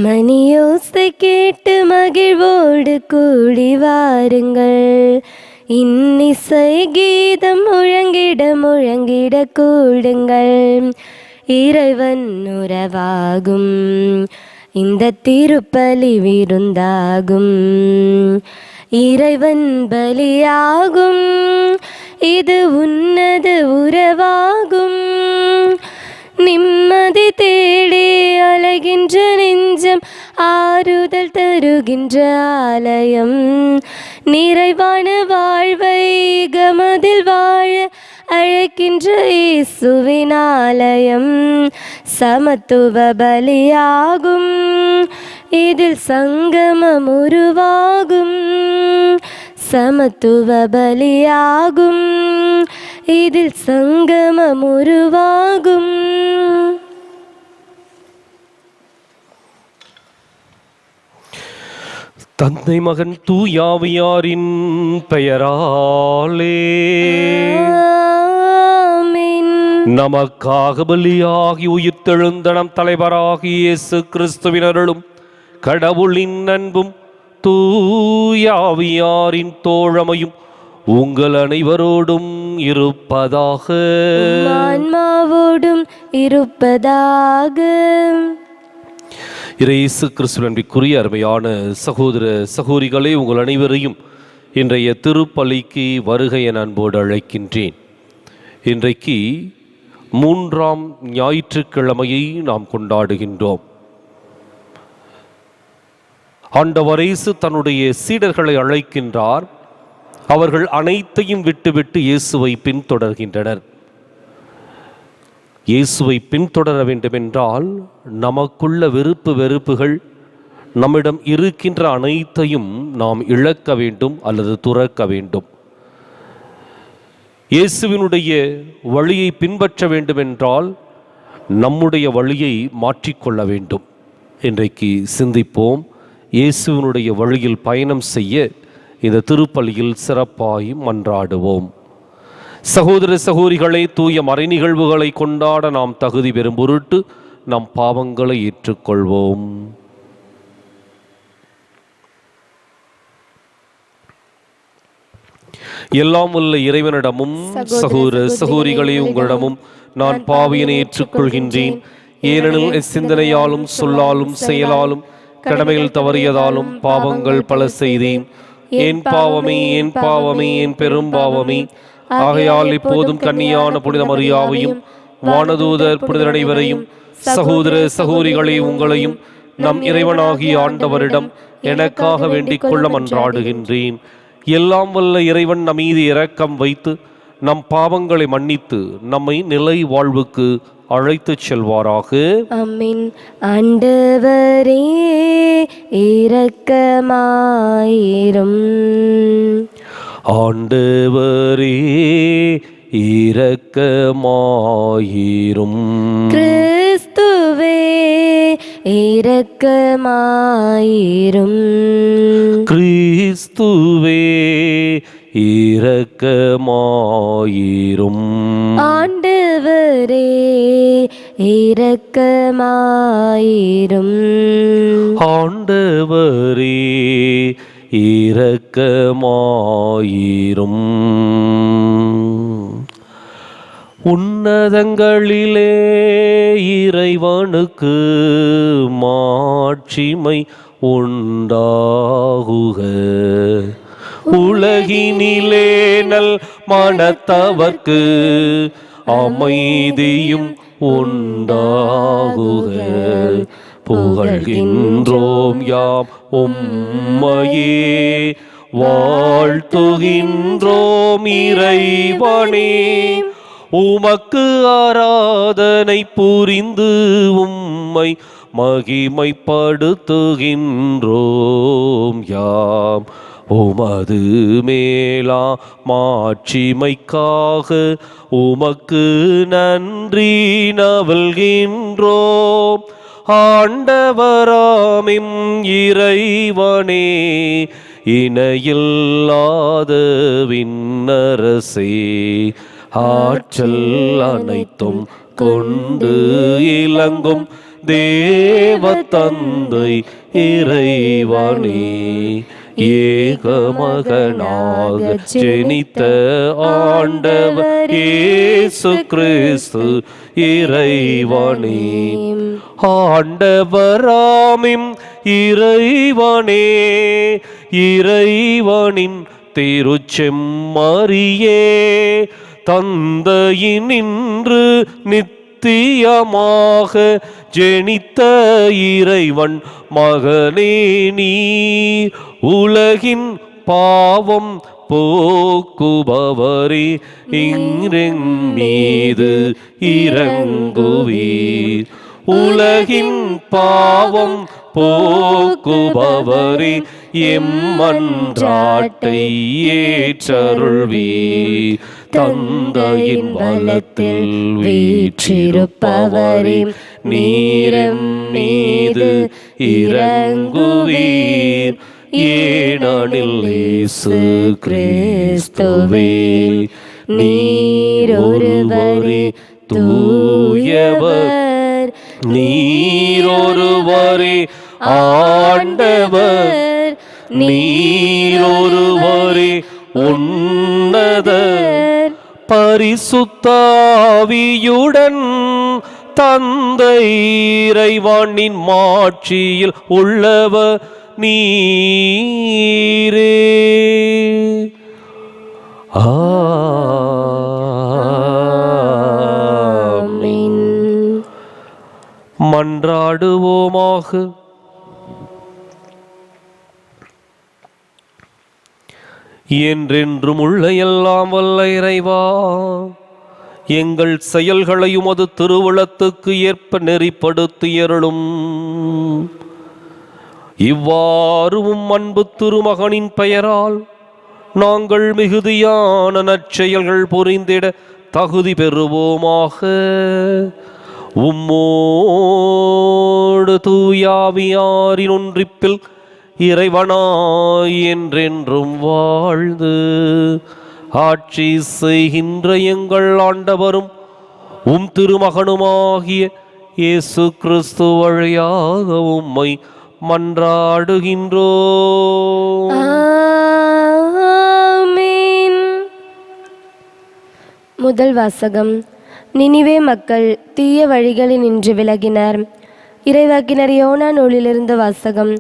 மணியோசை கேட்டு மகிழ்வோடு கூடி வாருங்கள். இன்னிசை கீதம் முழங்கிட முழங்கிட கூடுங்கள். இறைவன் உறவாகும் இந்த திருப்பலி விருந்தாகும். இறைவன் பலியாகும் இது உன்னத உறவாகும். நிம்மதி தேடி அலைகின்ற நெஞ்சம் ஆறுதல் தருகின்ற ஆலயம். நிறைவான வாழ்வை கமதில் வாழ அழைக்கின்ற இயேசுவின் ஆலயம். சமத்துவ பலியாகும் இதில் சங்கமம் உருவாகும். சமத்துவ பலியாகும் இதில் சங்கமம் உருவாகும். தந்தை மகன் தூயாவியாரின் பெயராலே நமக்காக பலியாகி உயிர்த்தெழுந்த நம் தலைவராகி இயேசு கிறிஸ்துவின் அருளும் கடவுளின் அன்பும் தூயாவியாரின் தோழமையும் உங்கள் அனைவரோடும் இருப்பதாக. ஆன்மாவோடும் இருப்பதாக. இயேசு கிறிஸ்துவின் அன்பிற்குரிய அருமையான சகோதர சகோதரிகளே, உங்கள் அனைவரையும் இன்றைய திருப்பலிக்கு வருகை என அன்போடு அழைக்கின்றேன். இன்றைக்கு 3ஆம் ஞாயிற்றுக்கிழமையை நாம் கொண்டாடுகின்றோம். ஆண்டவர் இயேசு தன்னுடைய சீடர்களை அழைக்கின்றார். அவர்கள் அனைத்தையும் விட்டுவிட்டு இயேசுவை பின்தொடர்கின்றனர். இயேசுவை பின்தொடர வேண்டுமென்றால் நமக்குள்ள விருப்பு வெறுப்புகள், நம்மிடம் இருக்கின்ற அனைத்தையும் நாம் இழக்க வேண்டும் அல்லது துறக்க வேண்டும். இயேசுவினுடைய வழியை பின்பற்ற வேண்டுமென்றால் நம்முடைய வழியை மாற்றிக்கொள்ள வேண்டும். இன்றைக்கு சிந்திப்போம். இயேசுவினுடைய வழியில் பயணம் செய்ய இந்த திருப்பலியில் சிறப்பாய் மன்றாடுவோம். சகோதர சகோதரிகளை, தூய மறை நிகழ்வுகளை கொண்டாட நாம் தகுதி பெறும் பொருட்டு நம் பாவங்களை ஏற்றுக்கொள்வோம். எல்லாம் உள்ள இறைவனிடமும் சகோதர சகோதரிகளே உங்களிடமும் நான் பாவியனை ஏற்றுக்கொள்கின்றேன். ஏனெனில் சிந்தனையாலும் சொல்லாலும் செயலாலும் கடமைகள் தவறியதாலும் பாவங்கள் பல செய்தேன். என் பாவமே என் பாவமே என் பெரும் பாவமே. ஆகையால் இப்போதும் கன்னியான புனித மரியாவையும் வானதூதர் புனிதர் அனைவரையும் சகோதர சகோதரிகளே உங்களையும் நம் இறைவனாகிய ஆண்டவரிடம் எனக்காக வேண்டிக் கொள்ள மன்றாடுகின்றேன். எல்லாம் வல்ல இறைவன் நம் மீது இரக்கம் வைத்து நம் பாவங்களை மன்னித்து நம்மை நிலை வாழ்வுக்கு அழைத்துச் செல்வாராக. ஆமென். ஆண்டவரே இரக்கமாயிரும். ஆண்டவரே இரக்கமாயிரும். கிறிஸ்துவே இரக்கமாயிரும். கிறிஸ்துவே இரக்கமாயிரும். ஆண்டவரே இரக்கமாயிரும். ஆண்டவரே இரக்கமாயிரும். உன்னதங்களிலே இறைவனுக்கு மாட்சிமை உண்டாகுக. உலகினிலே நல் மனத்தவர்க்கு அமைதியும் உண்டாகுக. புகழ்கின்றோம் யாம் உம்மையே, வாழ்த்துகின்றோம் இறைவனே. உமக்கு ஆராதனை புரிந்து உம்மை மகிமைப்படுத்துகின்றோம் யாம். உமது மேலா மாட்சிமைக்காக உமக்கு நன்றி நல்கின்றோம். ஆண்டவராமிம் இறைவனே, இணையில்லாத விண்ணரசே, ஆற்றல் அனைத்தும் கொண்டு இலங்கும் தேவ தந்தை இறைவனே, ஏகமகனாக ஜெனித்த ஆண்டவர் இயேசு கிறிஸ்து இறைவனே, ஆண்டவராமிம் இறைவனே, இறைவனின் திருச்செம்மறியே, தந்தையினின்று நித்தியமாக ஜெனித்த இறைவன் மகனே நீர், உலகின் பாவம் போக்குபவரே, இங்கு மீது இறங்குவீர். உலகின் பாவம் போக்குபவரே, எம்மன்றாட்டை ஏற்றருள்வீர். தந்தையின் வலத்தில் வீற்றிருப்பவரே, நீரம் மீது இறங்குவீர். ஏனெனில் இயேசு கிறிஸ்துவே நீரொருவரே தூயவர், நீரொருவரே ஆண்டவர், நீரொருவரே உன்னதர், பரிசுத்தாவியுடன் தந்தை இறைவனின் மாட்சியில் உள்ளவர் நீரே. ஆமென். மன்றாடுவோமாக. என்றென்றும் உள்ள எல்லாம் வல்ல இறைவா, எங்கள் செயல்களை உமது திருவுளத்துக்கு ஏற்ப நெறிப்படுத்தியருளும். இவ்வாறு அன்பு திருமகனின் பெயரால் நாங்கள் மிகுதியான நற்செயல்கள் புரிந்திட தகுதி பெறுவோமாக. உம்மோடு தூயாவியாரின் ஒன்றிப்பில் இறைவனாய் என்றென்றும் வாழ்ந்து ஆட்சி செய்கின்ற எங்கள் ஆண்டவரும் உம் திருமகனுமாகிய இயேசு கிறிஸ்து வழியாக உம்மை மன்றாடுகின்றோம். ஆமென். முதல் வாசகம். நினிவே மக்கள் தீய வழிகளில் நின்று விலகினர். இறைவாக்கினர் யோனா நூலிலிருந்து வாசகம்.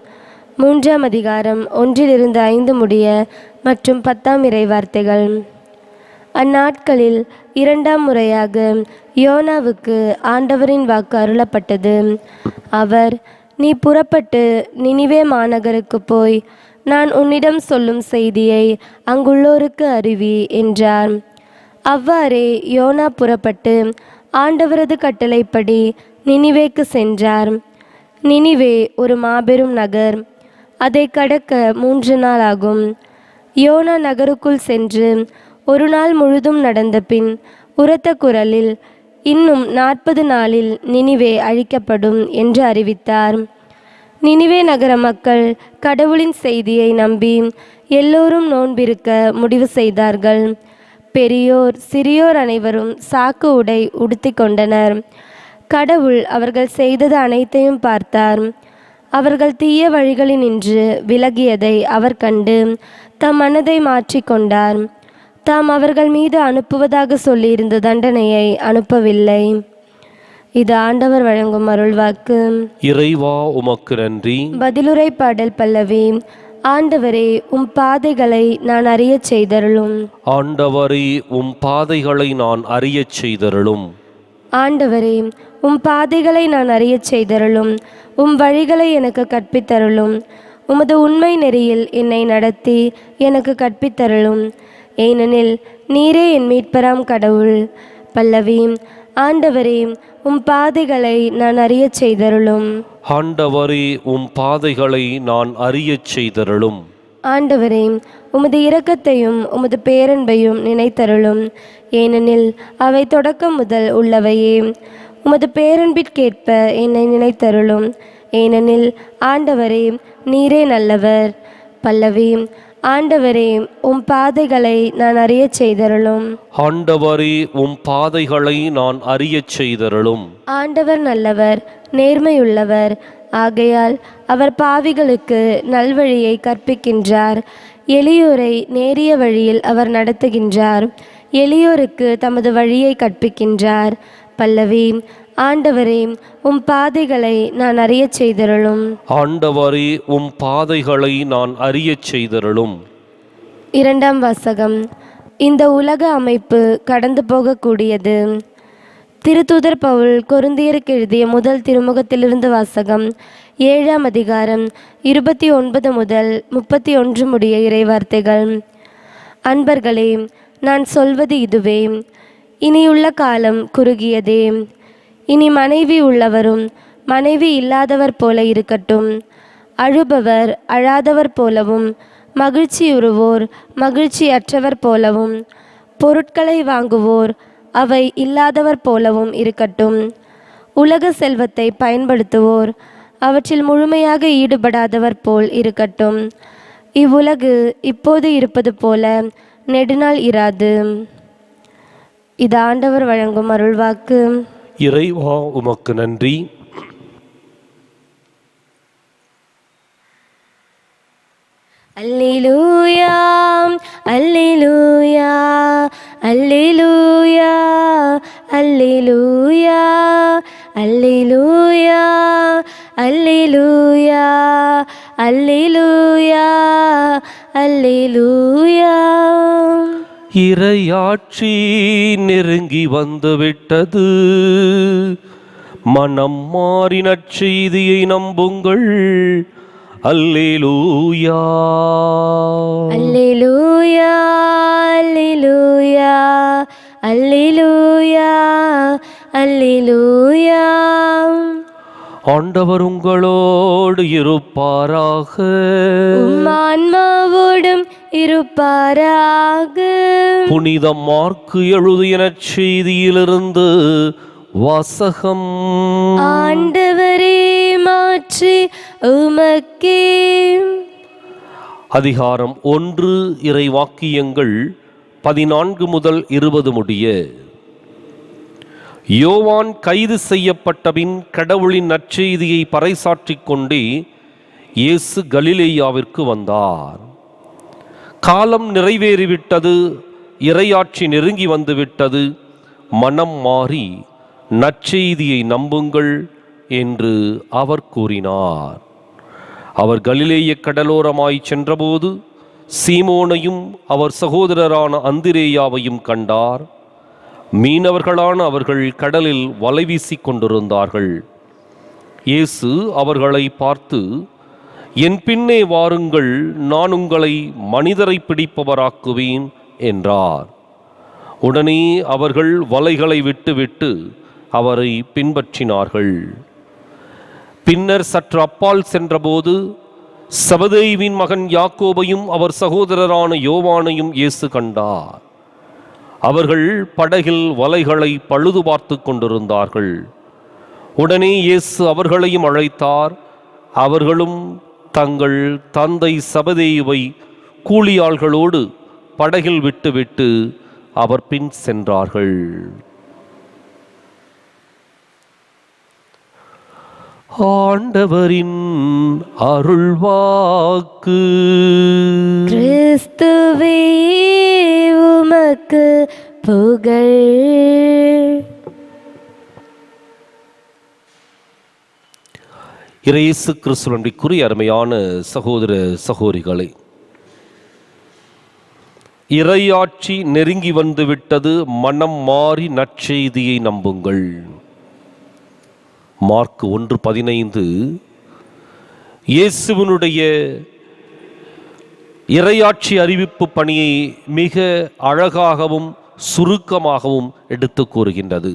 3ஆம் அதிகாரம் 1-5 முடிய மற்றும் 10ஆம் இறைவார்த்தைகள். அந்நாட்களில் 2ஆம் முறையாக யோனாவுக்கு ஆண்டவரின் வாக்கு அருளப்பட்டது. அவர், நீ புறப்பட்டு நினிவே மாநகருக்கு போய் நான் உன்னிடம் சொல்லும் செய்தியை அங்குள்ளோருக்கு அறிவி என்றார். அவ்வாறே யோனா புறப்பட்டு ஆண்டவரது கட்டளைப்படி நினிவேக்கு சென்றார். நினிவே ஒரு மாபெரும் நகர். அதை கடக்க 3 நாள் ஆகும். யோனா நகருக்குள் சென்று ஒரு நாள் முழுதும் நடந்த பின் உரத்த குரலில், இன்னும் 40 நாளில் நினிவே அழிக்கப்படும் என்று அறிவித்தார். நினிவே நகர மக்கள் கடவுளின் செய்தியை நம்பி எல்லோரும் நோன்பிருக்க முடிவு செய்தார்கள். பெரியோர் சிறியோர் அனைவரும் சாக்கு உடை உடுத்தி கொண்டனர். கடவுள் அவர்கள் செய்தது அனைத்தையும் பார்த்தார். அவர்கள் தீய வழிகளினின்று விலகியதை அவர் கண்டு தம் மனதை மாற்றிக்கொண்டார். தாம் அவர்கள் மீது அனுப்புவதாக சொல்லியிருந்த தண்டனையை அனுப்பவில்லை. இது ஆண்டவர் வழங்கும் அருள்வாக்கு. இறைவா உமக்கு நன்றி. பதிலுரை பாடல் பல்லவி. ஆண்டவரே, உம் பாதைகளை நான் அறியச் செய்தருளும். ஆண்டவரே, உம் பாதைகளை நான் அறியச் செய்தருளும். ஆண்டவரே, உம் பாதைகளை நான் அறியச் செய்தருளும். உம் வழிகளை எனக்கு கற்பித்தருளும். உமது உண்மை நெறியில் என்னை நடத்தி எனக்கு கற்பித்தருளும். ஏனெனில் நீரே என் மீட்பராம் கடவுள். பல்லவி. ஆண்டவரே, உம் பாதைகளை நான் அறியச் செய்தருளும். ஆண்டவரே, உம் பாதைகளை நான் அறியச் செய்தருளும். ஆண்டவரே, உமது இரக்கத்தையும் உமது பேரன்பையும் நினைத்தருளும். ஏனெனில் அவை தொடக்கம் முதல் உள்ளவையே. உமது பேரன்பிற்கேற்ப என்னை நினைத்தருளும். ஏனெனில் ஆண்டவரே, நீரே நல்லவர். பல்லவி. ஆண்டவரே, உம் பாதைகளை நான் அறியச் செய்தருளும். ஆண்டவரே, உம் பாதைகளை நான் அறியச் செய்தருளும். ஆண்டவர் நல்லவர், நேர்மையுள்ளவர். ஆகையால் அவர் பாவிகளுக்கு நல்வழியை கற்பிக்கின்றார். எளியோரை நேரிய வழியில் அவர் நடத்துகின்றார். எளியோருக்கு தமது வழியை கற்பிக்கின்றார். பல்லவி. ஆண்டவரே, உம் பாதைகளை நான் அறியச் செய்தருளும். ஆண்டவரே, உம் பாதைகளை நான் அறியச் செய்தருளும். இரண்டாம் வாசகம். இந்த உலக அமைப்பு கடந்து போகக்கூடியது. திருத்தூதர் பவுல் கொரிந்தியருக்கு எழுதிய முதல் திருமுகத்திலிருந்து வாசகம். 7ஆம் அதிகாரம் 29 முதல் 31 முடிய இறைவார்த்தைகள். அன்பர்களே, நான் சொல்வது இதுவே: இனியுள்ள காலம் குறுகியதே. இனி மனைவி உள்ளவரும் மனைவி இல்லாதவர் போல இருக்கட்டும். அழுபவர் அழாதவர் போலவும், மகிழ்ச்சியுறுவோர் மகிழ்ச்சியற்றவர் போலவும், பொருட்களை வாங்குவோர் அவை இல்லாதவர் போலவும் இருக்கட்டும். உலக செல்வத்தை பயன்படுத்துவோர் அவற்றில் முழுமையாக ஈடுபடாதவர் போல் இருக்கட்டும். இவ்வுலகு இப்போது இருப்பது போல நெடுநாள் இராது. இது ஆண்டவர் வழங்கும் அருள்வாக்கு. இறைவா, உமக்கு நன்றி. அல்லேலூயா, அல்லேலூயா, அல்லேலூயா, அல்லேலூயா, அல்லேலூயா, அல்லேலூயா, அல்லேலூயா, அல்லேலூயா. இறையாட்சி நெருங்கி வந்துவிட்டது. மனம் மாறி நற்செய்தியை நம்புங்கள். அல்லேலூயா, அல்லேலூயா, அல்லேலூயா, அல்லேலூயா, அல்லேலூயா. ஆண்டவர் உங்களோடு இருப்பாராக. உம் ஆன்மாவோடும் இருப்பாராக. புனித மார்க்கு எழுதிய நற்செய்தியிலிருந்து வாசகம். ஆண்டவரே, மாற்றி உமக்கே. அதிகாரம் 1. இறை வாக்கியங்கள் 14 முதல் 20 முடிய. யோவான் கைது செய்யப்பட்டபின் கடவுளின் நற்செய்தியை பறைசாற்றிக் கொண்டே இயேசு கலிலேயாவிற்கு வந்தார். காலம் நிறைவேறிவிட்டது, இறையாட்சி நெருங்கி வந்துவிட்டது, மனம் மாறி நற்செய்தியை நம்புங்கள் என்று அவர் கூறினார். அவர் கலிலேய கடலோரமாய் சென்றபோது சீமோனையும் அவர் சகோதரரான அந்திரேயாவையும் கண்டார். மீனவர்களான அவர்கள் கடலில் வலை வீசிக் கொண்டிருந்தார்கள். இயேசு அவர்களை பார்த்து, என் பின்னே வாருங்கள், நான் உங்களை மனிதரை பிடிப்பவராக்குவேன் என்றார். உடனே அவர்கள் வலைகளை விட்டுவிட்டு அவரை பின்பற்றினார்கள். பின்னர் சற்று அப்பால் சென்றபோது செபதேயுவின் மகன் யாக்கோபையும் அவர் சகோதரரான யோவானையும் இயேசு கண்டார். அவர்கள் படகில் வலைகளை பழுது பார்த்து கொண்டிருந்தார்கள். உடனே இயேசு அவர்களையும் அழைத்தார். அவர்களும் தங்கள் தந்தை செபதேயுவை கூலியாள்களோடு படகில் விட்டுவிட்டு அவர் பின் சென்றார்கள். ஆண்டவரின் அருள்வாக்கு. கிறிஸ்துவே, உமக்கு புகழ். இயேசு கிறிஸ்துவின் அருமையான சகோதர சகோதரிகளே, இறையாட்சி நெருங்கி வந்துவிட்டது, மனம் மாறி நற்செய்தியை நம்புங்கள். மார்க் 1:15 இயேசுவினுடைய இறையாட்சி அறிவிப்பு பணியை மிக அழகாகவும் சுருக்கமாகவும் எடுத்து கூறுகின்றது.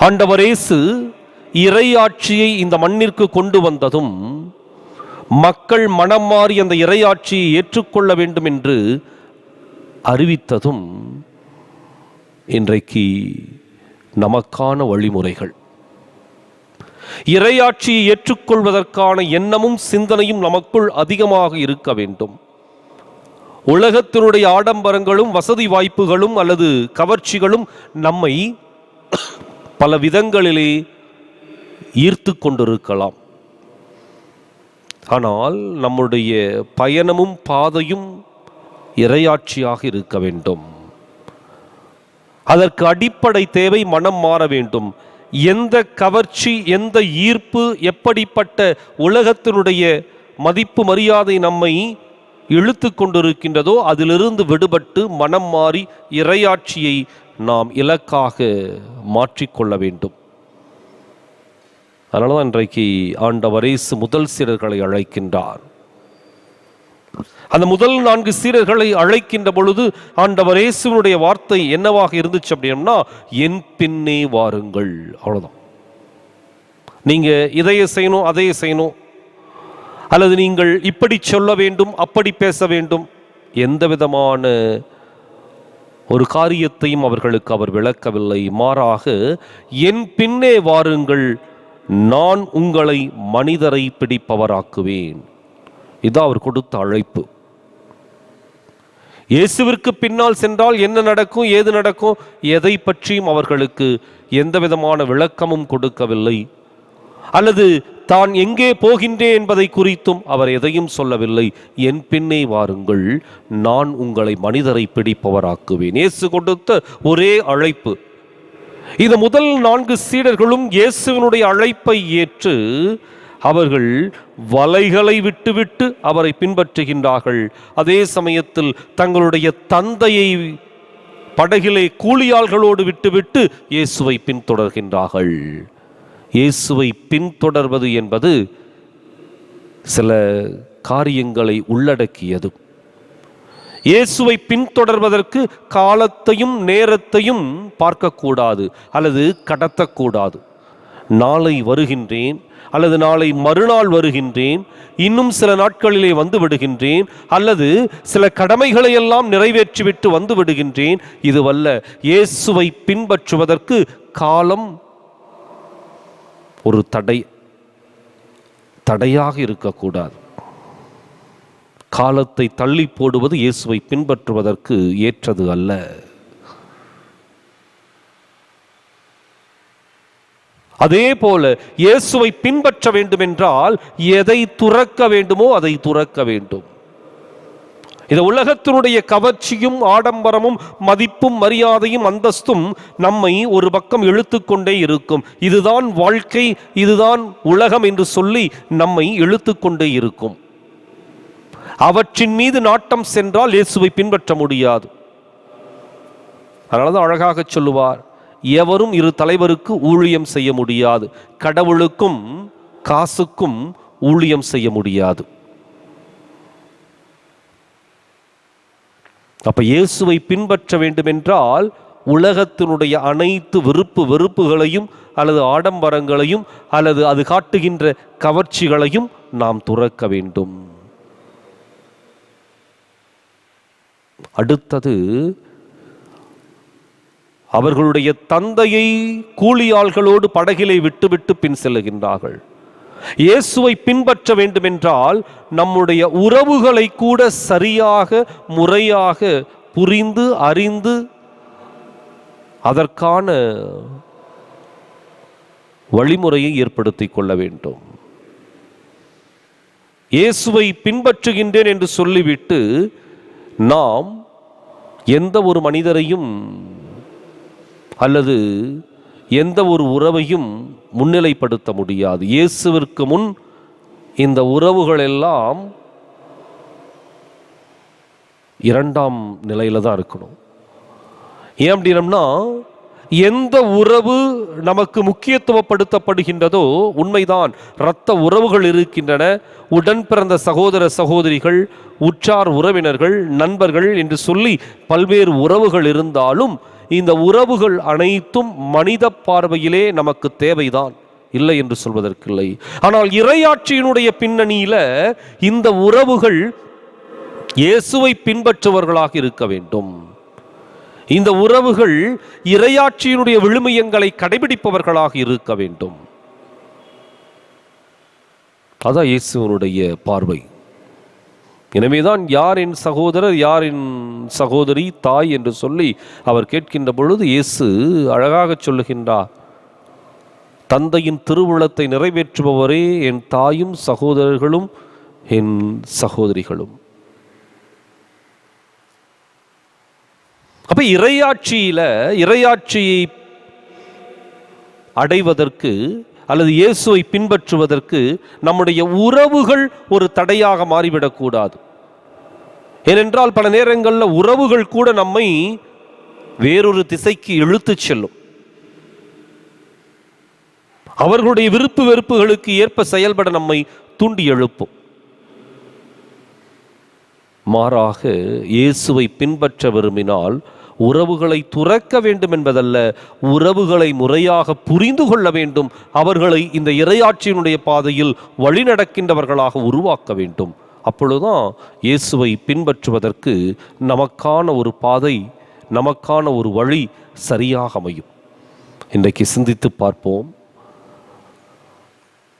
ஆண்டவர் இயேசு இறையாட்சியை இந்த மண்ணிற்கு கொண்டு வந்ததும், மக்கள் மனம் மாறி அந்த இறையாட்சியை ஏற்றுக்கொள்ள வேண்டும் என்று அறிவித்ததும் இன்றைக்கு நமக்கான வழிமுறைகள். இறையாட்சியை ஏற்றுக்கொள்வதற்கான எண்ணமும் சிந்தனையும் நமக்குள் அதிகமாக இருக்க வேண்டும். உலகத்தினுடைய ஆடம்பரங்களும் வசதி வாய்ப்புகளும் அல்லது கவர்ச்சிகளும் நம்மை பல விதங்களிலே ஈர்த்து கொண்டிருக்கலாம். ஆனால் நம்முடைய பயணமும் பாதையும் இறையாட்சியாக இருக்க வேண்டும். அதற்கு அடிப்படை தேவை மனம் மாற வேண்டும். எந்த கவர்ச்சி, எந்த ஈர்ப்பு, எப்படிப்பட்ட உலகத்தினுடைய மதிப்பு மரியாதை நம்மை இழுத்து கொண்டிருக்கின்றதோ அதிலிருந்து விடுபட்டு மனம் மாறி இறையாட்சியை நாம் இலக்காக மாற்றிக்கொள்ள வேண்டும். அதனால்தான் இன்றைக்கு ஆண்டவர் இயேசு முதல் சீடர்களை அழைக்கின்றார். அந்த முதல் 4 சீடர்களை அழைக்கின்ற பொழுது ஆண்டவர் இயேசுவினுடைய வார்த்தை என்னவாக இருந்துச்சு அப்படின்னா, என் பின்னே வாருங்கள். அவ்வளவுதான். நீங்க இதையே செய்யணும், அதையே செய்யணும், அல்லது நீங்கள் இப்படி சொல்ல வேண்டும், அப்படி பேச வேண்டும், எந்த விதமான ஒரு காரியத்தையும் அவர்களுக்கு அவர் விளக்கவில்லை. மாறாக என் பின்னே வாருங்கள், நான் உங்களை மனிதரை பிடிப்பவராக்குவேன். இதான் அவர் கொடுத்த அழைப்பு. இயேசுவிற்கு பின்னால் சென்றால் என்ன நடக்கும், ஏது நடக்கும், எதை பற்றியும் அவர்களுக்கு எந்த விதமான விளக்கமும் கொடுக்கவில்லை. அல்லது தான் எங்கே போகின்றேன் என்பதை குறித்தும் அவர் எதையும் சொல்லவில்லை. என் பின்னே வாருங்கள், நான் உங்களை மனிதரை பிடிப்பவராக்குவேன். இயேசு கொடுத்த ஒரே அழைப்பு. இந்த முதல் 4 சீடர்களும் இயேசுவினுடைய அழைப்பை ஏற்று அவர்கள் வலைகளை விட்டுவிட்டு அவரை பின்பற்றுகின்றார்கள். அதே சமயத்தில் தங்களுடைய தந்தையை படகிலே கூலியாள்களோடு விட்டுவிட்டு இயேசுவை பின்தொடர்கின்றார்கள். இயேசுவை பின்தொடர்வது என்பது சில காரியங்களை உள்ளடக்கியது. இயேசுவை பின்தொடர்வதற்கு காலத்தையும் நேரத்தையும் பார்க்கக்கூடாது அல்லது கடத்தக்கூடாது. நாளை வருகின்றேன் அல்லது நாளை மறுநாள் வருகின்றேன், இன்னும் சில நாட்களிலே வந்து விடுகின்றேன், அல்லது சில கடமைகளை எல்லாம் நிறைவேற்றிவிட்டு வந்து விடுகின்றேன், இதுவல்ல. இயேசுவை பின்பற்றுவதற்கு காலம் ஒரு தடையாக இருக்கக்கூடாது. காலத்தை தள்ளி போடுவது இயேசுவை பின்பற்றுவதற்கு ஏற்றது அல்ல. அதே போல இயேசுவை பின்பற்ற வேண்டும் என்றால் எதை துறக்க வேண்டுமோ அதை துறக்க வேண்டும். இந்த உலகத்தினுடைய கவர்ச்சியும் ஆடம்பரமும் மதிப்பும் மரியாதையும் அந்தஸ்தும் நம்மை ஒரு பக்கம் இழுத்துக்கொண்டே இருக்கும். இதுதான் வாழ்க்கை, இதுதான் உலகம் என்று சொல்லி நம்மை இழுத்துக்கொண்டே இருக்கும். அவற்றின் மீது நாட்டம் சென்றால் இயேசுவை பின்பற்ற முடியாது. அதனாலதான் அழகாக சொல்லுவார், எவரும் இரு தலைவருக்கு ஊழியம் செய்ய முடியாது, கடவுளுக்கும் காசுக்கும் ஊழியம் செய்ய முடியாது. அப்ப இயேசுவை பின்பற்ற வேண்டும் என்றால் உலகத்தினுடைய அனைத்து வெறுப்புகளையும் அல்லது ஆடம்பரங்களையும் அல்லது அது காட்டுகின்ற கவர்ச்சிகளையும் நாம் துறக்க வேண்டும். அடுத்தது, அவர்களுடைய தந்தையை கூலியாள்களோடு படகிலை விட்டுவிட்டு பின் செல்லுகின்றார்கள். இயேசுவை பின்பற்ற வேண்டும் என்றால் நம்முடைய உறவுகளை கூட சரியாக முறையாக புரிந்து அறிந்து அதற்கான வழிமுறையை ஏற்படுத்திக் கொள்ள வேண்டும். இயேசுவை பின்பற்றுகின்றேன் என்று சொல்லிவிட்டு நாம் எந்த ஒரு மனிதரையும் அல்லது எந்த ஒரு உறவையும் முன்னிலைப்படுத்த முடியாது. இயேசுவிற்கு முன் இந்த உறவுகள் எல்லாம் 2ஆம் நிலையில தான் இருக்கணும். ஏன் அப்படின்னா, எந்த உறவு நமக்கு முக்கியத்துவப்படுத்தப்படுகின்றதோ, உண்மைதான், இரத்த உறவுகள் இருக்கின்றன, உடன் பிறந்த சகோதர சகோதரிகள், உற்றார் உறவினர்கள், நண்பர்கள் என்று சொல்லி பல்வேறு உறவுகள் இருந்தாலும் இந்த உறவுகள் அனைத்தும் மனித பார்வையிலே நமக்கு தேவைதான், இல்லை என்று சொல்வதற்கில்லை. ஆனால் இறையாட்சியினுடைய பின்னணியில இந்த உறவுகள் இயேசுவை பின்பற்றுவர்களாக இருக்க வேண்டும். இந்த உறவுகள் இறையாட்சியினுடைய விழுமியங்களை கடைபிடிப்பவர்களாக இருக்க வேண்டும். அதான் இயேசுவனுடைய பார்வை. எனவேதான் யார் என் சகோதரர், யார் என் சகோதரி, தாய் என்று சொல்லி அவர் கேட்கின்ற பொழுது இயேசு அழகாக சொல்லுகின்றார், தந்தையின் திருவுளத்தை நிறைவேற்றுபவரே என் தாயும் சகோதரர்களும் என் சகோதரிகளும். அப்ப இறையாட்சியை அடைவதற்கு அல்லது இயேசுவை பின்பற்றுவதற்கு நம்முடைய உறவுகள் ஒரு தடையாக மாறிவிடக்கூடாது. ஏனென்றால் பல நேரங்களில் உறவுகள் கூட நம்மை வேறொரு திசைக்கு இழுத்துச் செல்லும். அவர்களுடைய விருப்பு வெறுப்புகளுக்கு ஏற்ப செயல்பட நம்மை தூண்டி எழுப்பும். மாறாக இயேசுவை பின்பற்ற விரும்பினால் உறவுகளை துறக்க வேண்டும் என்பதல்ல, உறவுகளை முறையாக புரிந்து கொள்ள வேண்டும். அவர்களை இந்த இறையாட்சியினுடைய பாதையில் வழிநடக்கின்றவர்களாக உருவாக்க வேண்டும். அப்பொழுதுதான் இயேசுவை பின்பற்றுவதற்கு நமக்கான ஒரு பாதை, நமக்கான ஒரு வழி சரியாக அமையும். இன்றைக்கு சிந்தித்து பார்ப்போம்.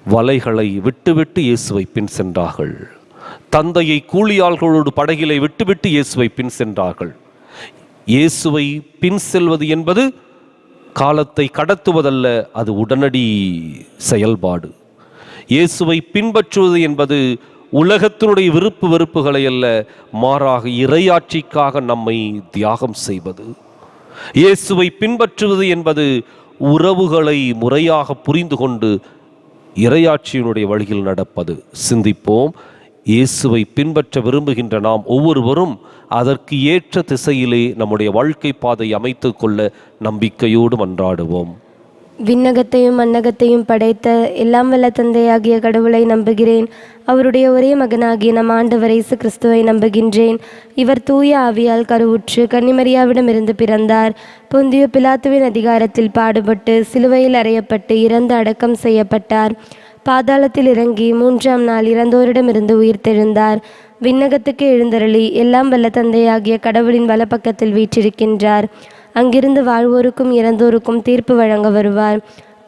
வலைகளை விட்டுவிட்டு இயேசுவை பின் சென்றார்கள். தந்தையை கூலியாள்களோடு படகிலை விட்டுவிட்டு இயேசுவை பின் சென்றார்கள். இயேசுவை பின் செல்வது என்பது காலத்தை கடத்துவதல்ல, அது உடனடி செயல்பாடு. இயேசுவை பின்பற்றுவது என்பது உலகத்தினுடைய விருப்பு வெறுப்புகளை அல்ல, மாறாக இறையாட்சிக்காக நம்மை தியாகம் செய்வது. இயேசுவை பின்பற்றுவது என்பது உறவுகளை முறையாக புரிந்து கொண்டு இறையாட்சியினுடைய வழியில் நடப்பது. சிந்திப்போம். இயேசுவை பின்பற்ற விரும்புகின்ற நாம் ஒவ்வொருவரும் அதற்கு ஏற்ற திசையிலே நம்முடைய வாழ்க்கை பாதை அமைத்து கொள்ள நம்பிக்கையோடு மன்றாடுவோம். விண்ணகத்தையும் மண்ணகத்தையும் படைத்த எல்லாம் வல்ல தந்தையாகிய கடவுளை நம்புகிறேன். அவருடைய ஒரே மகனாகிய நம் ஆண்டவர் இயேசு கிறிஸ்துவை நம்புகின்றேன். இவர் தூய ஆவியால் கருவுற்று கன்னிமரியாவிடமிருந்து பிறந்தார். பொந்திய பிலாத்துவின் அதிகாரத்தில் பாடுபட்டு சிலுவையில் அறையப்பட்டு இறந்து அடக்கம் செய்யப்பட்டார். பாதாளத்தில் இறங்கி 3ஆம் நாள் இறந்தோரிடமிருந்து உயிர்த்தெழுந்தார். விண்ணகத்துக்கு எழுந்தருளி எல்லாம் வல்ல தந்தையாகிய கடவுளின் வலப்பக்கத்தில் வீற்றிருக்கின்றார். அங்கிருந்து வாழ்வோருக்கும் இறந்தோருக்கும் தீர்ப்பு வழங்க வருவார்.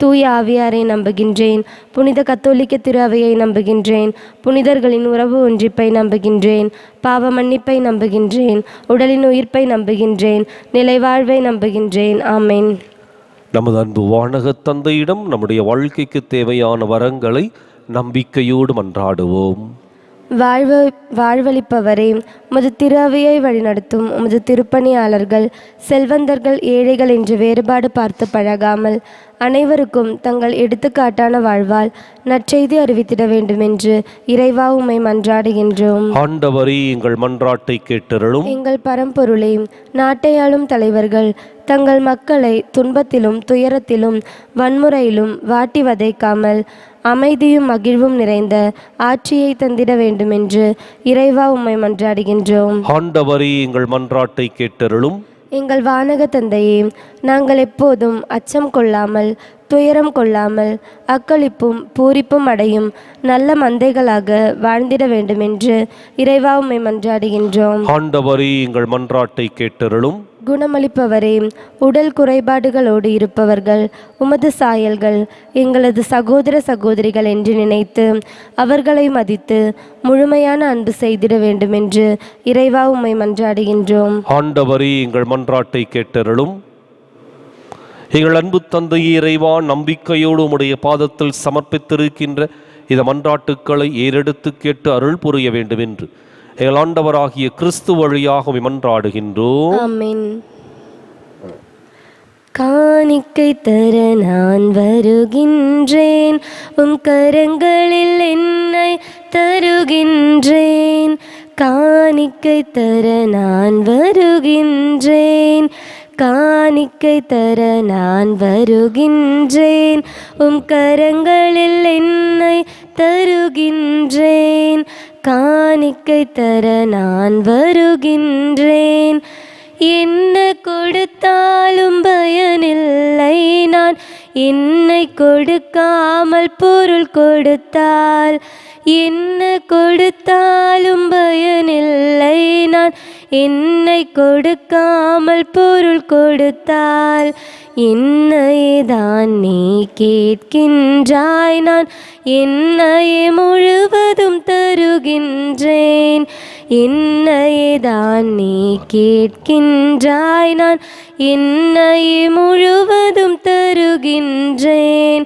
தூய ஆவியாரை நம்புகின்றேன். புனித கத்தோலிக்க திரு அவையை நம்புகின்றேன். புனிதர்களின் உறவு ஒன்றிப்பை நம்புகின்றேன். பாவ மன்னிப்பை நம்புகின்றேன். உடலின் உயிர்ப்பை நம்புகின்றேன். நிலைவாழ்வை நம்புகின்றேன். ஆமென். நமது அன்பு வானக தந்தையிடம் நம்முடைய வாழ்க்கைக்கு தேவையான வரங்களை நம்பிக்கையோடு மன்றாடுவோம். வாழ்வளிப்பவரே, உமது திரு அவையை வழிநடத்தும் உமது திருப்பணியாளர்கள் செல்வந்தர்கள் ஏழைகள் என்று வேறுபாடு பார்த்து பழகாமல் அனைவருக்கும் தங்கள் எடுத்துக்காட்டான வாழ்வால் நற்செய்தி அறிவித்திட வேண்டுமென்று இறைவா உம்மை மன்றாடுகின்றோம். ஆண்டவரே, எங்கள் மன்றாட்டை கேட்டருளும். எங்கள் பரம்பொருளே, நாட்டை ஆளும் தலைவர்கள் தங்கள் மக்களை துன்பத்திலும் துயரத்திலும் வன்முறையிலும் வாட்டி வதைக்காமல் அமைதியும் மகிழ்வும் நிறைந்த ஆட்சியை தந்திட வேண்டுமென்று இறைவா உம்மை மன்றாடுகின்றோம். ஆண்டவரே, எங்கள் மன்றாட்டை கேட்டருளும். எங்கள் வானக தந்தையே, நாங்கள் எப்போதும் அச்சம் கொள்ளாமல் துயரம் கொள்ளாமல் அக்களிப்பும் பூரிப்பும் அடையும் நல்ல மந்தைகளாக வாழ்ந்திட வேண்டுமென்று இறைவா உம்மை மன்றாடுகின்றோம். ஆண்டவரே, எங்கள் மன்றாட்டை கேட்டருளும். குணமளிப்பவரே, உடல் குறைபாடுகளோடு இருப்பவர்கள் உமது சாயல்கள் எங்களது சகோதர சகோதரிகள் என்று நினைத்து அவர்களை மதித்து முழுமையான அன்பு செய்திட வேண்டுமென்று இறைவா உம்மை மன்றாடுகின்றோம். ஆண்டவரே, எங்கள் மன்றாட்டை கேட்டருளும். எங்கள் அன்பு தந்தையே இறைவா, நம்பிக்கையோடு உம்முடைய பாதத்தில் சமர்ப்பித்திருக்கின்ற இந்த மன்றாட்டுக்களை ஏறெடுத்து கேட்டு அருள் புரிய வேண்டும் என்று எங்கள் ஆண்டவராகிய கிறிஸ்து வழியாக மன்றாடுகின்றோம். ஆமென். காணிக்கை தர நான் வருகின்றேன், உம் கரங்களில் என்னை தருகின்றேன். காணிக்கை தர நான் வருகின்றேன், காணிக்கை தர நான் வருகின்றேன். உம் கரங்களில் என்னை தருகின்றேன். காணிக்கை தர நான் வருகின்றேன். என்ன கொடுத்தாலும் பயனில்லை, நான் என்னை கொடுக்காமல் பொருள் கொடுத்தால். என்ன கொடுத்தாலும் பயனில்லை, நான் என்னை கொடுக்காமல் பொருள் கொடுத்தால். என்னைதான் நீ கேட்கின்றாய், நான் என்னையே முழுவதும் தருகின்றேன். என்னைதான் நீ கேட்கின்றாய், நான் என்னையே முழுவதும் தருகின்றேன்.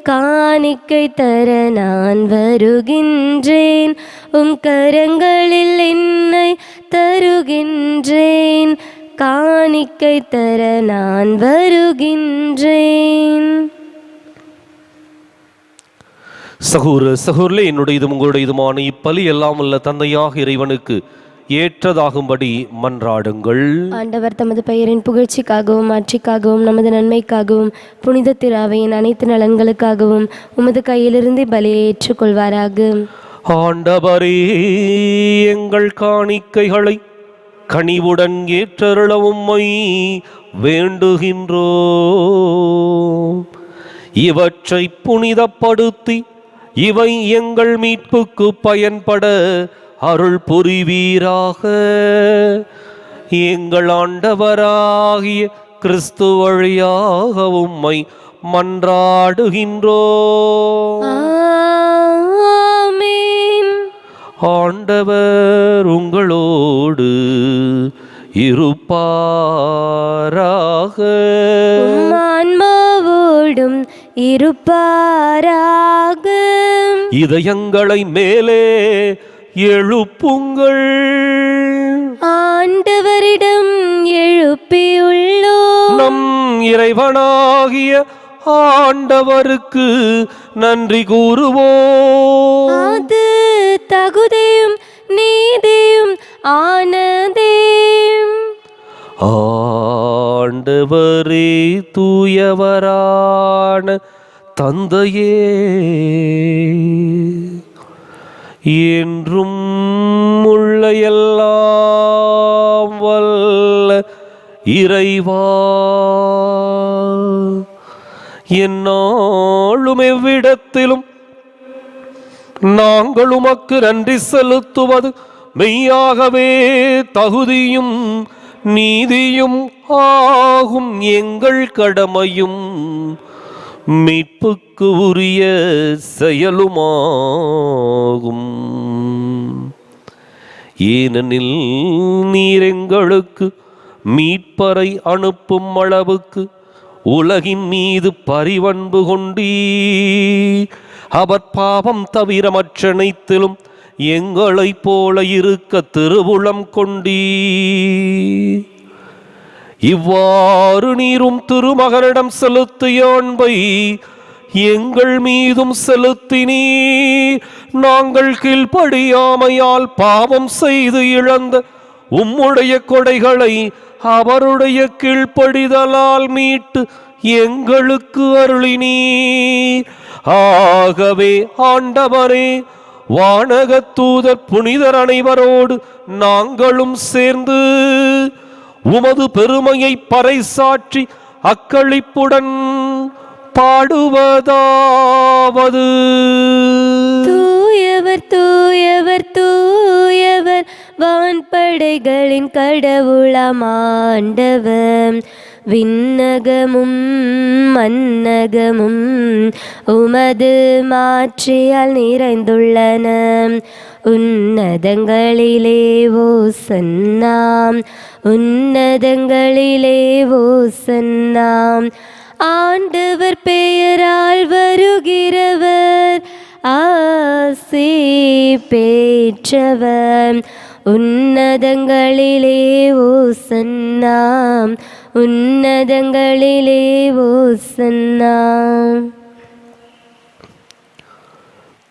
காணிக்கை தர நான் வருகின்றேன், உம் கரங்களில் என்னை தருகின்றேன். காணிக்கை தர நான் வருகின்றேன். சகோதரர்களே, என்னுடையதும் உங்களுடையதுமான இப்பலி எல்லாம் உள்ள தந்தையாக இறைவனுக்கு ஏற்றதாகும்படி மன்றாடுங்கள். ஆண்டவர் தமது பெயரின் புகழ்ச்சிக்காகவும் மாட்சிக்காகவும் நமது நன்மைக்காகவும் புனித திராவையின் அனைத்து நலன்களுக்காகவும் உமது கையிலிருந்து பலியை ஏற்றுக்கொள்வாராக. ஆண்டவரே, எங்கள் காணிக்கைகளை கனிவுடன் ஏற்றருள உம்மை வேண்டுகின்றோம். இவற்றை புனிதப்படுத்தி இவை எங்கள் மீட்புக்கு பயன்பட அருள் புரிவீராக. எங்கள் ஆண்டவராகிய கிறிஸ்து வழியாக உம்மை மன்றாடுகின்றோம். ஆமென். ஆண்டவர் உங்களோடு இருப்பாராக. உம் ஆன்மாவோடும் இருப்பாராக. இதயங்களை மேலே எழுப்புங்கள். ஆண்டவரிடம் எழுப்பியுள்ளோம். நம் இறைவனாகிய ஆண்டவருக்கு நன்றி கூறுவோம். அது தகுதியும் நீதியும் ஆனதே. ஆண்டவரே, தூயவரான தந்தையே, என்றும் உள்ள எல்லாம் வல்ல இறைவா, எந்நாளும் எவ்விடத்திலும் நாங்கள் உமக்கு நன்றி செலுத்துவது மெய்யாகவே தகுதியும் நீதியும் ஆகும். எங்கள் கடமையும் மீட்புக்கு உரிய செயலுமாகும். ஏனெனில் நீர் எங்களுக்கு மீட்பரை அனுப்பும் அளவுக்கு உலகின் மீது பரிவன்பு கொண்டீ. அவர் பாவம் தவிர மற்றனைத்திலும் எங்களைப் போல இருக்க திருவுளம் கொண்டீ. இவ்வாறு நீரும் திருமகனிடம் செலுத்திய அன்பை எங்கள் மீதும் செலுத்தினீ. நாங்கள் கீழ்ப்படியாமையால் பாவம் செய்து இழந்த உம்முடைய கொடைகளை அவருடைய கீழ்ப்படிதலால் மீட்டு எங்களுக்கு அருளினீர். ஆகவே ஆண்டவரே, வானகத் தூதர் புனிதர் அனைவரோடு நாங்களும் சேர்ந்து உமது பெருமையை பறைசாற்றி அக்களிப்புடன் பாடுவதாவது: தூயவர் தூயவர் தூயவர், வான்படைகளின் கடவுளாம் ஆண்டவர். விண்ணகமும் மன்னகமும் உமது மாட்சியால் நிறைந்துள்ளன. உன்னதங்களிலே ஓசன்னா, உன்னதங்களிலே ஓசன்னா. ஆண்டவர் பெயரால் வருகிறவர் ஆசி பெற்றவர். உன்னதங்களிலே ஓசன்னா, உன்னதங்களிலே ஓசன்னா.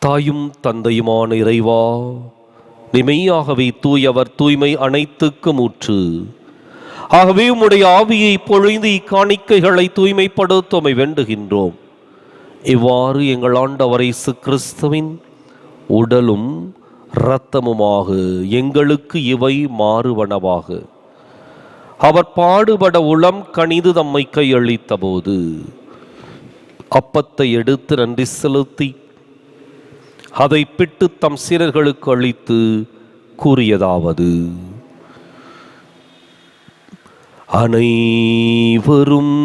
தாயும் தந்தையுமான இறைவா, நீ மெய்யாகவே தூயவர், தூய்மை அனைத்துக்கும் ஊற்று. ஆகவே உம்முடைய ஆவியை பொழிந்து இக்காணிக்கைகளை தூய்மைப்படுத்தமை வேண்டுகின்றோம். இவ்வாறு எங்கள் ஆண்டவர் இயேசு கிறிஸ்துவின் உடலும் இரத்தமுமாக எங்களுக்கு இவை மாறுவனவாக. அவர் பாடுபட உளம் கனிது தம்மை கையளித்த போது அப்பத்தை எடுத்து நன்றி செலுத்தி அதை பிட்டு தம் சீடர்களுக்கு அளித்து கூறியதாவது: அனைவரும்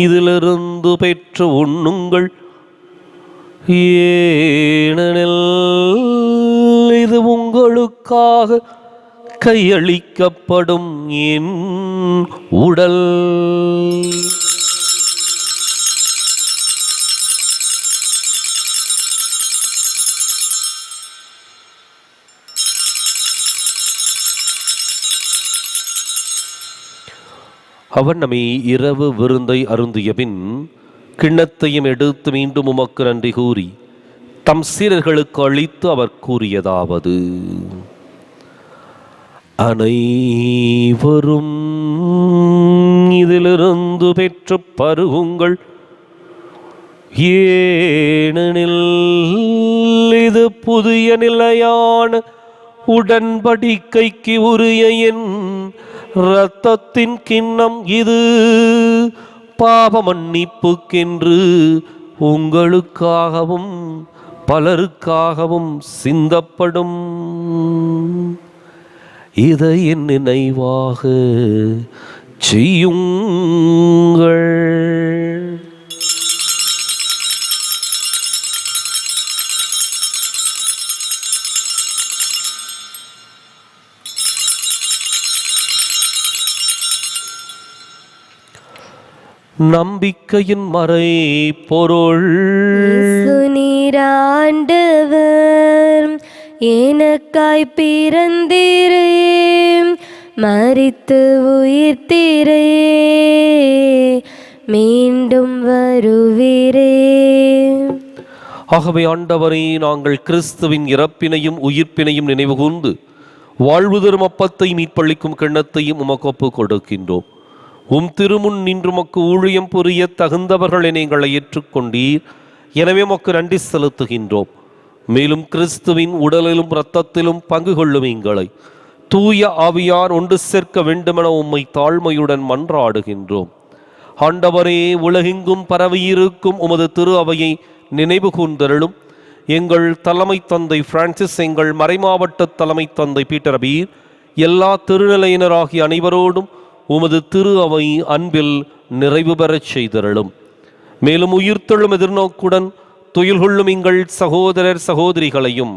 இதிலிருந்து பெற்று உண்ணுங்கள், ஏனெனில் இது உங்களுக்காக கையளிக்கப்படும் என் உடல். அவர் நம்மை இரவு விருந்தை அருந்திய பின் கிண்ணத்தையும் எடுத்து மீண்டும் உமக்கு நன்றி கூறி தம் சீரர்களுக்கு அளித்து அவர் கூறியதாவது: அனைவரும் இதிலிருந்து பெற்று பருகுங்கள், ஏனெனில் இது புதிய நிலையான உடன்படிக்கைக்கு உரிய என் இரத்தத்தின் கிண்ணம். இது பாவ மன்னிப்புக்கென்று உங்களுக்காகவும் பலருக்காகவும் சிந்தப்படும். இதை என் நினைவாக செய்யுங்கள். நம்பிக்கையின் மறை பொருள். நீராண்டவர் எனக்காய் பிறந்தீரே, மரித்து உயிர்த்தீரே, மீண்டும் வருவீரே. ஆகவே ஆண்டவரே, நாங்கள் கிறிஸ்துவின் இறப்பினையும் உயிர்ப்பினையும் நினைவு கூர்ந்து வாழ்வு தரும் அப்பத்தை மீட்பளிக்கும் கிண்ணத்தையும் உமக்கு ஒப்புக் கொடுக்கின்றோம். உம் திருமுன் நின்று உமக்கு ஊழியம் புரிய தகுந்தவர்களை நீங்களை ஏற்றுக்கொண்டீர். எனவே உமக்கு நன்றி செலுத்துகின்றோம். மேலும் கிறிஸ்துவின் உடலிலும் இரத்தத்திலும் பங்கு கொள்ளும் எங்களை தூய ஆவியார் ஒன்று சேர்க்க வேண்டுமென உம்மை தாழ்மையுடன் மன்றாடுகின்றோம். ஆண்டவரே, உலகெங்கும் பரவியிருக்கும் உமது திரு அவையை நினைவு கூர்ந்தருளும். எங்கள் தலைமை தந்தை பிரான்சிஸ், எங்கள் மறைமாவட்ட தலைமை தந்தை பீட்டர் பீர், எல்லா திருநிலையினராகிய அனைவரோடும் உமது திரு அவை அன்பில் நிறைவு பெறச் செய்தருளும். மேலும் உயிர்த்தெழும் எதிர்நோக்குடன் துயில் கொள்ளும் எங்கள் சகோதரர் சகோதரிகளையும்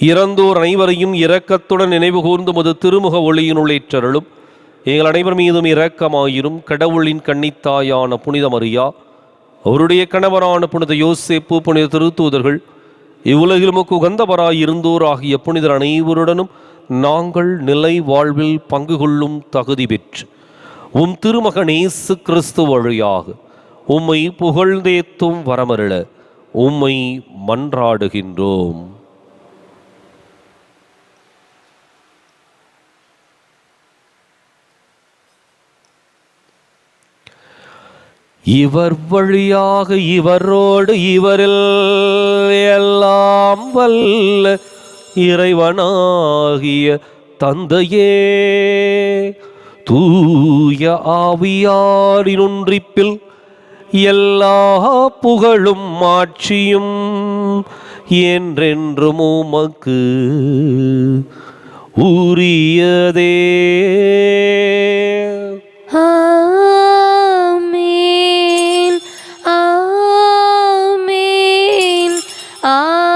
இறந்தோர் அனைவரையும் இரக்கத்துடன் நினைவு கூர்ந்து உமது திருமுக ஒளியினுள் ஏற்றருளும். எங்கள் அனைவர் மீதும் இரக்கமாயிரும். கடவுளின் கன்னித்தாயான புனித மரியா, அவருடைய கணவரான புனித யோசேப்பு, புனித திருத்தூதர்கள், இவ்வுலகில் உமக்கு உகந்தவராய் இருந்தோர் ஆகிய புனிதர் அனைவருடனும் நாங்கள் நிலை வாழ்வில் பங்கு கொள்ளும் தகுதி பெற்று உம் திருமகன் இயேசு கிறிஸ்து வழியாக உம்மை புகழ்ந்தேத்தும் வரமருள உம்மை மன்றாடுகின்றோம். இவர் வழியாக இவரோடு இவரில் எல்லாம் வல்ல இறைவனாகிய தந்தையே, தூய ஆவியாரின் ஒன்றிப்பில் எல்லா புகழும் ஆட்சியும் என்றென்றும் உமக்கு உரியதே. ஆமென், ஆமென், ஆமென்.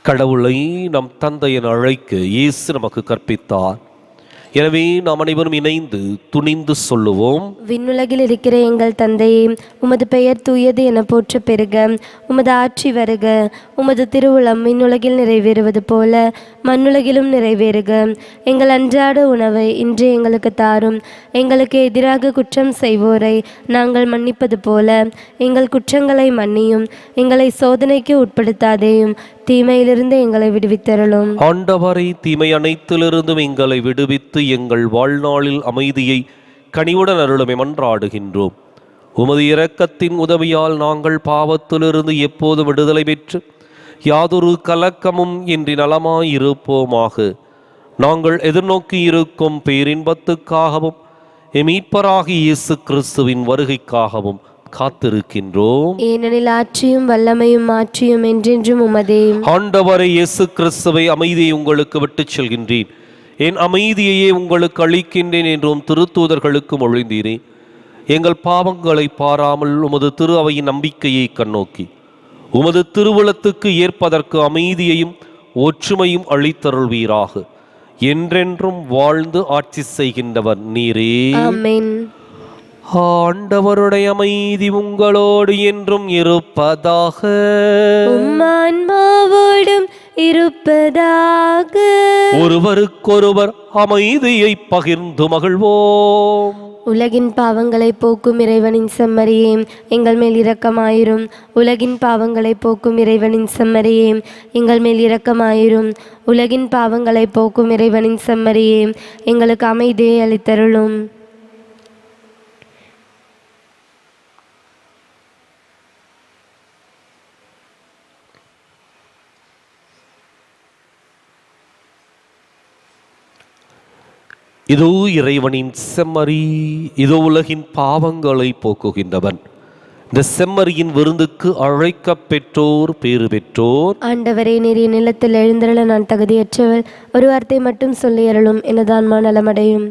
கடவுளை நம் தந்தை என அழைக்க இயேசு நமக்கு கற்பித்தார். எனவே நாம் அனைவரும் இணைந்து துணிந்து சொல்லுவோம்: விண்ணுலகில் இருக்கிற எங்கள் தந்தையே, உமது பெயர் தூயது என போற்ற பெறுக. உமது ஆட்சி வருக. உமது திருவுளம் விண்ணுலகில் நிறைவேறுவது போல மண்ணுலகிலும் நிறைவேறுக. எங்கள் அன்றாட உணவை இன்று எங்களுக்கு தாரும். எங்களுக்கு எதிராக குற்றம் செய்வோரை நாங்கள் மன்னிப்பது போல எங்கள் குற்றங்களை மன்னியும். எங்களை சோதனைக்கு உட்படுத்தாதேயும், தீமையிலிருந்து எங்களை விடுவித்தருளும். ஆண்டவரை, தீமை அனைத்திலிருந்தும் எங்களை விடுவித்து எங்கள் வாழ்நாளில் அமைதியை கனிவுடன் அருளுமை மன்றாடுகின்றோம். உமது இரக்கத்தின் உதவியால் நாங்கள் பாவத்திலிருந்து எப்போது விடுதலை பெற்று யாதொரு கலக்கமும் இன்றி நலமாயிருப்போமாக. நாங்கள் எதிர்நோக்கி இருக்கும் பேரின்பத்துக்காகவும் மீட்பராகிய இயேசு கிறிஸ்துவின் வருகைக்காகவும் காத்திருக்கின்றோம். ஏனெனில் ஆட்சியும் வல்லமையும் மாற்றியும் என்றென்றும் உமதே. ஆண்டவரை இயேசு கிறிஸ்துவை அமைதியை உங்களுக்கு விட்டுச் செல்கின்றேன், என் அமைதியையே உங்களுக்கு அளிக்கின்றேன் என்றும் திருத்தூதர்களுக்கு மொழிந்தீரே. எங்கள் பாவங்களை பாராமல் உமது திரு அவையின் நம்பிக்கையை கண்ணோக்கி உமது திருவுளத்துக்கு ஏற்பதற்கு அமைதியையும் ஒற்றுமையும் அளித்தருள்வீராக. என்றென்றும் வாழ்ந்து ஆட்சி செய்கின்றவர் நீரே. ஆமென். ஆண்டவருடைய அமைதி உங்களோடு என்றும் இருப்பதாக. உம் ஆன்மாவோடும் இருப்பதாக. ஒருவருக்கொருவர் அமைதியை பகிர்ந்து மகிழ்வோம். உலகின் பாவங்களை போக்கும் இறைவனின் செம்மறியே, எங்கள் மேல் இரக்கமாயிரும். உலகின் பாவங்களை போக்கும் இறைவனின் செம்மறியே, எங்கள் மேல் இரக்கமாயிரும். உலகின் பாவங்களை போக்கும் இறைவனின் செம்மறியே, எங்களுக்கு அமைதியை அளித்தருளும். இதோ இறைவனின் செம்மறி, இதோ உலகின் பாவங்களை போக்குகின்றவன். இந்த செம்மறியின் விருந்துக்கு அழைக்கப் பெற்றோர் பேறு பெற்றோர். ஆண்டவரே, நீர் என் நிலத்தில் எழுந்தருள நான் தகுதியற்றவள். ஒரு வார்த்தை மட்டும் சொல்லி அருளும், எனது ஆன்மா நலமடையும்.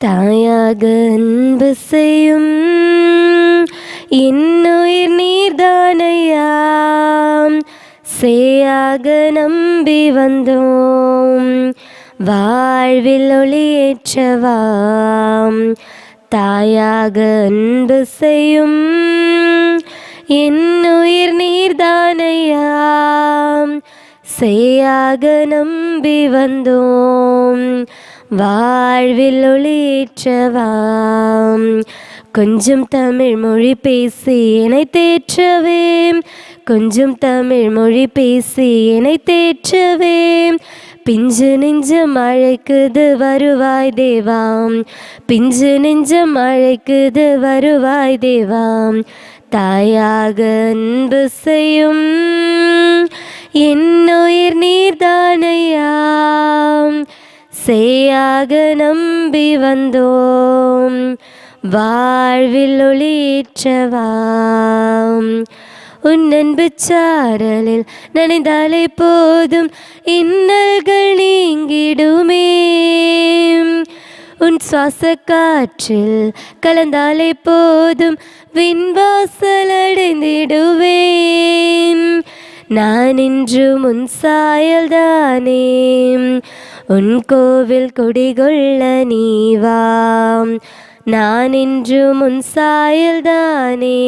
தாயாக அன்பு செய்யும் இன்னுயிர் நீர்தானையாம், சேயாக நம்பி வந்தோம் வாழ்வில் ஒளியேற்றவாம். தாயாக அன்பு செய்யும் இன்னுயிர் நீர்தானையாம், சேயாக நம்பி வந்தோம் வாழ்வில் ஒளியேற்றவாம். கொஞ்சம் தமிழ் மொழி பேசி என்னை தேற்றவே, கொஞ்சம் தமிழ் மொழி பேசி என்னை தேற்றவே. பிஞ்சு நெஞ்சம் அழைக்குது வருவாய் தேவாம், பிஞ்சு நெஞ்சம் அழைக்குது வருவாய் தேவாம். தாயாக அன்பு செய்யும் என்னுயிர் நீர்தானையாம், சேயாக நம்பி வந்தோம் வாழ்வில் ஒளியேற்றவாம். உன் அன்பு சாரலில் நனைந்தாலே போதும் இன்னல்கள் நீங்கிடுமே, உன் சுவாச காற்றில் கலந்தாலே போதும் விண்வாசல் அடைந்திடுவேன். நான் இன்று முன் சாயல்தானே, உன் கோவில் குடிகொள்ள நீவாம். நான் இன்று முன் சாயல்தானே,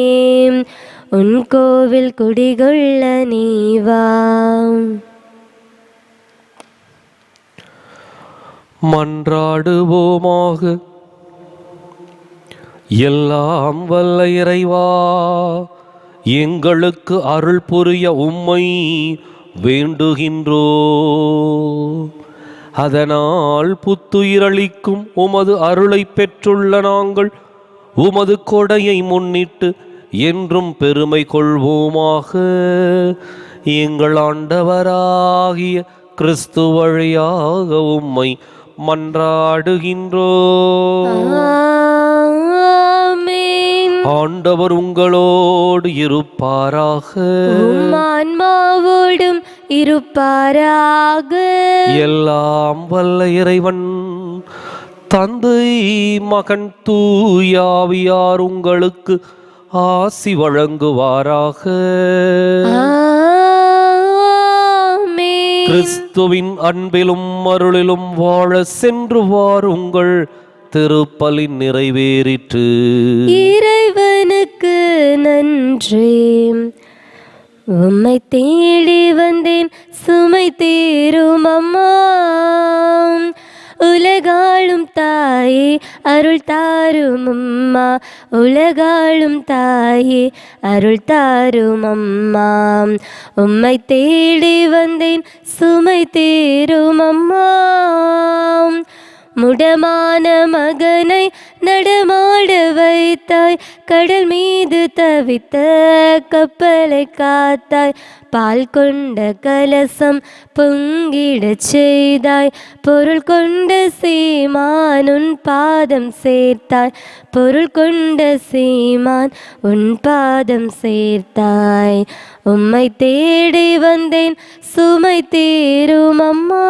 உன் கோவில் குடிகொள்ள நீவாம். மன்றாடுவோமாக. எல்லாம் வல்ல இறைவா, எங்களுக்கு அருள் புரிய உம்மை வேண்டுகின்றோ. அதனால் புத்துயிரளிக்கும் உமது அருளை பெற்றுள்ள நாங்கள் உமது கொடையை முன்னிட்டு என்றும் பெருமை கொள்வோமாக. எங்கள் ஆண்டவராகிய கிறிஸ்து வழியாக உம்மை மன்றாடுகின்றோம். ஆண்டவர் உங்களோடு இருப்பாராக. ஆன்மாவோடும் இருப்பாராக. எல்லாம் வல்ல இறைவன் தந்தை மகன் தூயாவியார் உங்களுக்கு ஆசி வழங்குவாராக. கிறிஸ்துவின் அன்பிலும் அருளிலும் வாழ சென்று வாருங்கள். திருப்பலி நிறைவேறிற்று. இறைவனுக்கு நன்றி. உம்மை தேடி வந்தேன் சுமை தீரும் அம்மா. உலகாளும் தாயே அருள் தாரும் அம்மா. உலகாளும் தாயே அருள் தாரும் அம்மா. உம்மை தேடி வந்தேன் சுமை தீரும் அம்மா. முடமான மகனை நடமாட வைத்தாய், கடல் மீது தவித்த கப்பலை காத்தாய். பால் கொண்ட கலசம் பொங்கிடச் செய்தாய், பொருள் கொண்ட சீமான் உன் பாதம் சேர்த்தாய். பொருள் கொண்ட சீமான் உன் பாதம் சேர்த்தாய். உம்மை தேடி வந்தேன், சுமை தீரும் அம்மா.